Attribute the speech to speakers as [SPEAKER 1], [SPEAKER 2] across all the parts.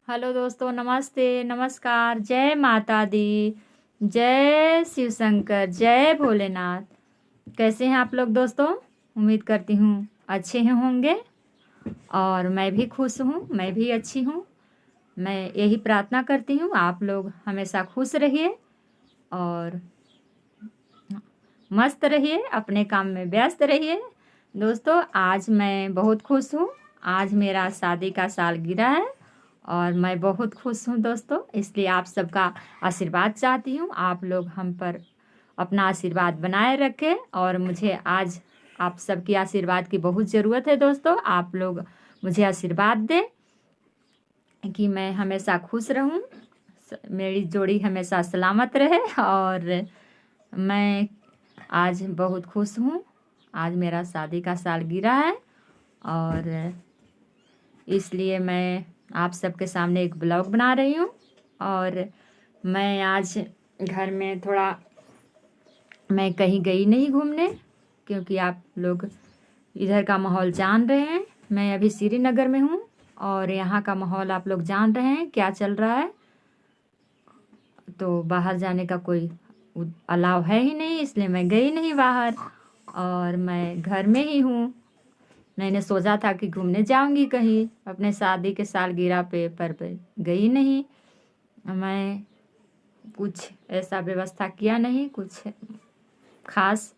[SPEAKER 1] Hello दोस्तों, नमस्ते, नमस्कार, जय माता दी, जय शिव शंकर, जय भोलेनाथ। कैसे हैं आप लोग दोस्तों? उम्मीद करती हूँ अच्छे ही होंगे और मैं भी खुश हूँ, मैं भी अच्छी हूँ। मैं यही प्रार्थना करती हूँ आप लोग हमेशा खुश रहिए और मस्त रहिए, अपने काम में व्यस्त रहिए। दोस्तों, आज मैं बहुत खुश हूँ। आज मेरा शादी का सालगिरह है और मैं बहुत खुश हूँ दोस्तों, इसलिए आप सबका आशीर्वाद चाहती हूँ। आप लोग हम पर अपना आशीर्वाद बनाए रखें और मुझे आज आप सबकी आशीर्वाद की बहुत ज़रूरत है दोस्तों। आप लोग मुझे आशीर्वाद दें कि मैं हमेशा खुश रहूँ, मेरी जोड़ी हमेशा सलामत रहे। और मैं आज बहुत खुश हूँ। आज मेरा शादी का सालगिरह है और इसलिए मैं आप सबके सामने एक ब्लॉग बना रही हूँ। और मैं आज घर में थोड़ा, मैं कहीं गई नहीं घूमने क्योंकि आप लोग इधर का माहौल जान रहे हैं। मैं अभी श्रीनगर में हूँ और यहाँ का माहौल आप लोग जान रहे हैं क्या चल रहा है। तो बाहर जाने का कोई अलाव है ही नहीं, इसलिए मैं गई नहीं बाहर और मैं घर में ही हूँ। मैंने सोचा था कि घूमने जाऊंगी कहीं अपने शादी के सालगिरह पे, पर गई नहीं। मैं कुछ ऐसा व्यवस्था किया नहीं, कुछ खास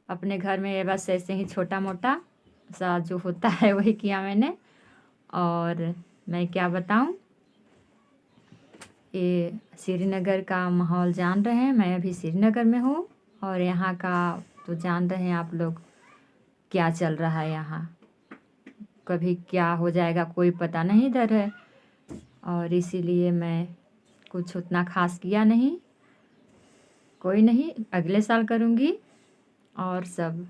[SPEAKER 1] अपने घर में, ये बस ऐसे ही छोटा मोटा सा जो होता है वही किया मैंने। और मैं क्या बताऊं, ये श्रीनगर का माहौल जान रहे हैं। मैं अभी श्रीनगर में हूँ और यहाँ का तो जान रहे हैं आप लोग क्या चल रहा है। यहाँ कभी क्या हो जाएगा कोई पता नहीं इधर है और इसीलिए मैं कुछ उतना खास किया नहीं। कोई नहीं, अगले साल करूँगी और सब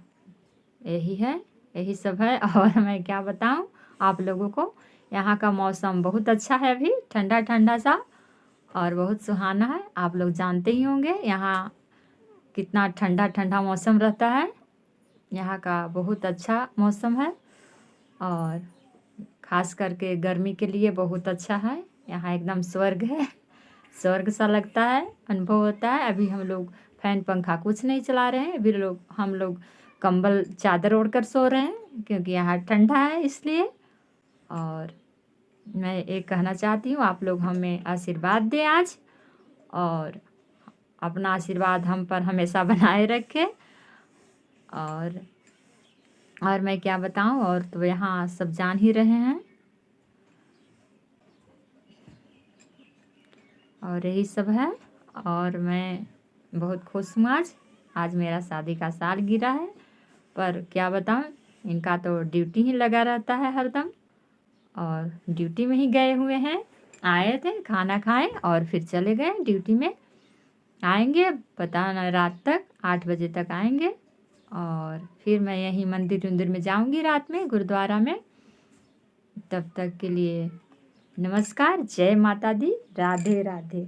[SPEAKER 1] यही है, यही सब है। और मैं क्या बताऊँ आप लोगों को, यहाँ का मौसम बहुत अच्छा है, अभी ठंडा ठंडा सा और बहुत सुहाना है। आप लोग जानते ही होंगे यहाँ कितना ठंडा ठंडा मौसम रहता है। यहाँ का बहुत अच्छा मौसम है और ख़ास करके गर्मी के लिए बहुत अच्छा है। यहाँ एकदम स्वर्ग है, स्वर्ग सा लगता है, अनुभव होता है। अभी हम लोग फैन पंखा कुछ नहीं चला रहे हैं, अभी हम लोग कंबल चादर ओढ़ कर सो रहे हैं क्योंकि यहाँ ठंडा है इसलिए। और मैं एक कहना चाहती हूँ, आप लोग हमें आशीर्वाद दें आज और अपना आशीर्वाद हम पर हमेशा बनाए रखें। और मैं क्या बताऊँ, और तो यहाँ सब जान ही रहे हैं और यही सब है। और मैं बहुत खुश हूँ आज मेरा शादी का सालगिरह है। पर क्या बताऊँ, इनका तो ड्यूटी ही लगा रहता है हरदम और ड्यूटी में ही गए हुए हैं। आए थे, खाना खाए और फिर चले गए ड्यूटी में। आएंगे पता न रात तक, 8 बजे तक आएंगे और फिर मैं यहीं मंदिर में जाऊंगी रात में, गुरुद्वारा में। तब तक के लिए नमस्कार, जय माता दी, राधे राधे।